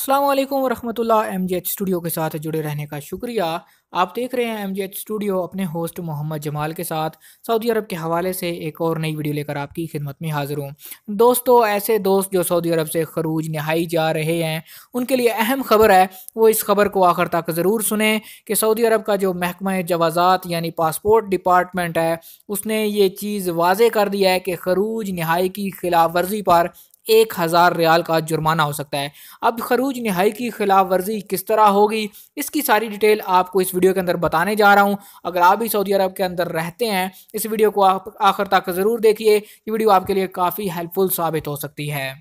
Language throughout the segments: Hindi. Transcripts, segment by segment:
अस्सलाम वालेकुम वरहमतुल्लाह। एमजेएच स्टूडियो के साथ जुड़े रहने का शुक्रिया। आप देख रहे हैं एमजेएच स्टूडियो अपने होस्ट मोहम्मद जमाल के साथ सऊदी अरब के हवाले से एक और नई वीडियो लेकर आपकी खिदमत में हाजिर हूँ। दोस्तों, ऐसे दोस्त जो सऊदी अरब से खरूज नहाई जा रहे हैं उनके लिए अहम खबर है, वो इस खबर को आखिर तक ज़रूर सुने कि सऊदी अरब का जो महकमा जवाज़ात यानी पासपोर्ट डिपार्टमेंट है उसने ये चीज़ वाज़े कर दिया है कि खरूज नहाई की खिलाफ वर्जी पर 1000 रियाल का जुर्माना हो सकता है। अब खरूज नहाई की खिलाफ वर्जी किस तरह होगी, इसकी सारी डिटेल आपको इस वीडियो के अंदर बताने जा रहा हूँ। अगर आप भी सऊदी अरब के अंदर रहते हैं, इस वीडियो को आप आखिर तक ज़रूर देखिए। ये वीडियो आपके लिए काफ़ी हेल्पफुल साबित हो सकती है।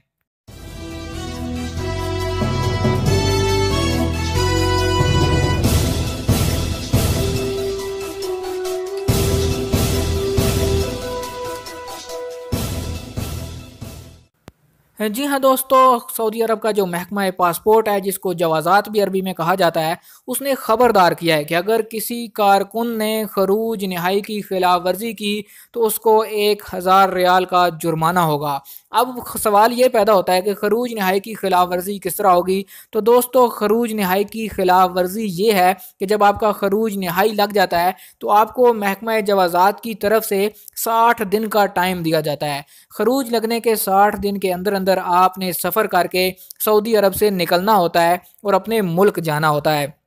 जी हाँ दोस्तों, सऊदी अरब का जो महकमा पासपोर्ट है जिसको जवाज़ात भी अरबी में कहा जाता है, उसने ख़बरदार किया है कि अगर किसी कारकुन ने खरूज नहाई की खिलाफ वर्जी की तो उसको 1000 रियाल का जुर्माना होगा। अब सवाल ये पैदा होता है कि खरूज नहाई की खिलाफ वर्जी किस तरह होगी। तो दोस्तों, खरूज नहाई की खिलाफ वर्जी ये है कि जब आपका खरूज नहाई लग जाता है तो आपको महकमा जवाज़ात की तरफ से 60 दिन का टाइम दिया जाता है। खरूज लगने के 60 दिन के अंदर अंदर आपने सफ़र करके सऊदी अरब से निकलना होता है और अपने मुल्क जाना होता है।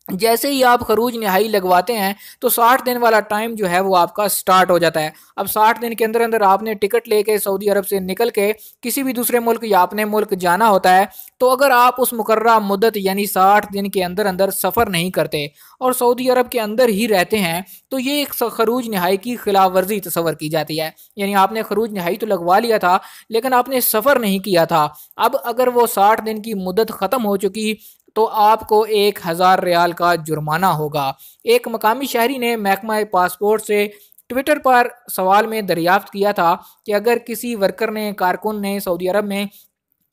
जैसे ही आप खरूज नहाई लगवाते हैं तो 60 दिन वाला टाइम जो है वो आपका स्टार्ट हो जाता है। अब 60 दिन के अंदर अंदर आपने टिकट लेके सऊदी अरब से निकल के किसी भी दूसरे मुल्क या अपने मुल्क जाना होता है। तो अगर आप उस मुकर्रर मुद्दत यानी 60 दिन के अंदर अंदर सफ़र नहीं करते और सऊदी अरब के अंदर ही रहते हैं तो ये एक खरूज नहाई की खिलाफ वर्जी तस्वर की जाती है। यानी आपने खरूज नहाई तो लगवा लिया था लेकिन आपने सफ़र नहीं किया था। अब अगर वो 60 दिन की मुद्दत ख़त्म हो चुकी तो आपको 1000 रियाल का जुर्माना होगा। एक मकामी शहरी ने महकमा पासपोर्ट से ट्विटर पर सवाल में दरियाफ्त किया था कि अगर किसी वर्कर ने कारकुन ने सऊदी अरब में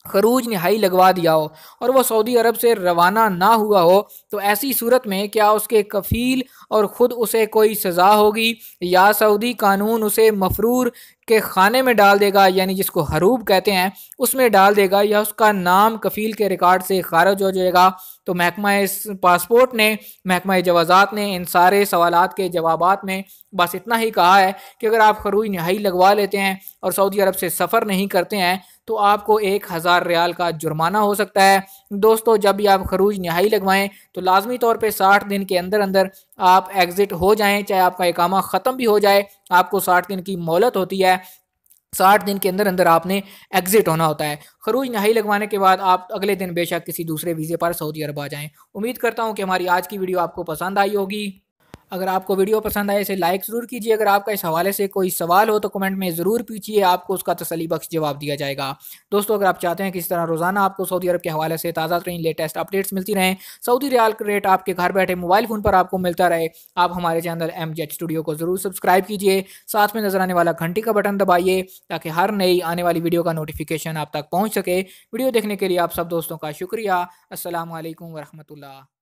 खरूज नहाई लगवा दिया हो और वो सऊदी अरब से रवाना ना हुआ हो तो ऐसी सूरत में क्या उसके कफील और ख़ुद उसे कोई सज़ा होगी या सऊदी कानून उसे मफरूर के खाने में डाल देगा, यानी जिसको हरूब कहते हैं, उसमें डाल देगा, या उसका नाम कफील के रिकॉर्ड से खारिज हो जाएगा। तो महकमा पासपोर्ट ने, महकमा जवाज़ात ने इन सारे सवालात के जवाबात में बस इतना ही कहा है कि अगर आप खरूज नहाई लगवा लेते हैं और सऊदी अरब से सफ़र नहीं करते हैं तो आपको 1000 रियाल का जुर्माना हो सकता है। दोस्तों, जब भी आप खरूज नहाई लगवाएं तो लाजमी तौर पे 60 दिन के अंदर अंदर आप एग्ज़िट हो जाएं, चाहे आपका इकामा ख़त्म भी हो जाए। आपको 60 दिन की मोहलत होती है, 60 दिन के अंदर अंदर आपने एग्जिट होना होता है। खरूज नहाई लगवाने के बाद आप अगले दिन बेशक किसी दूसरे वीज़े पर सऊदी अरब आ जाएं। उम्मीद करता हूँ कि हमारी आज की वीडियो आपको पसंद आई होगी। अगर आपको वीडियो पसंद आए इसे लाइक ज़रूर कीजिए। अगर आपका इस हवाले से कोई सवाल हो तो कमेंट में ज़रूर पूछिए, आपको उसका तसल्ली बख्श जवाब दिया जाएगा। दोस्तों, अगर आप चाहते हैं कि इस तरह रोज़ाना आपको सऊदी अरब के हवाले से ताज़ा तरीन लेटेस्ट अपडेट्स मिलती रहें, सऊदी रियाल का रेट आपके घर बैठे मोबाइल फ़ोन पर आपको मिलता रहे, आप हमारे चैनल एमजेएच स्टूडियो को ज़रूर सब्सक्राइब कीजिए। साथ में नज़र आने वाला घंटी का बटन दबाइए ताकि हर नई आने वाली वीडियो का नोटिफिकेशन आप तक पहुँच सके। वीडियो देखने के लिए आप सब दोस्तों का शुक्रिया। अस्सलाम वालेकुम वरहमतुल्लाह।